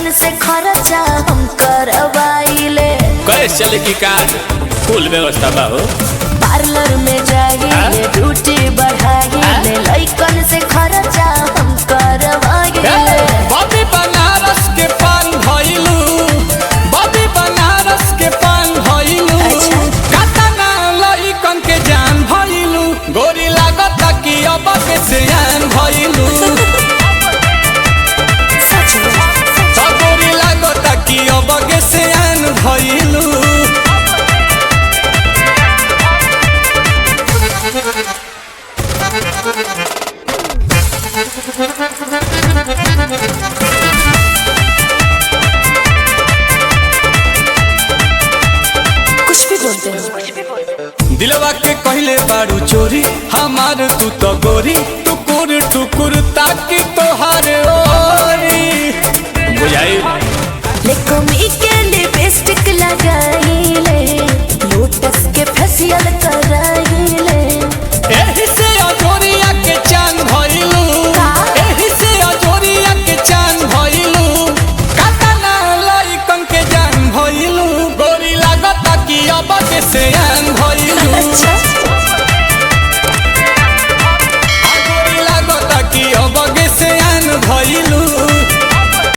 लइकन से खर्चा हम करवाइले। कैसे चले की काज फुल व्यवस्था बा हो। पार्लर में जाइए ड्यूटी बढ़ाइए लइकन से खर्चा हम करवाइले। बॉबी बनारस के पान भइलू, बॉबी बनारस के पान भइलू, कातना लइकन के जान भइलू, गोरी लागत कि अब के सियान भइलू। गोरी लागत कि अब के सियान भइलू। कुछ भी बोलते हो। दिलवा के कहले बारू चोरी हमार तू तो गोरी, टुकुर टुकुर ताकि तोहार ओरी बुझाई। लेकोमी के लिपस्टिक लगाइले, लोटस के फेशियल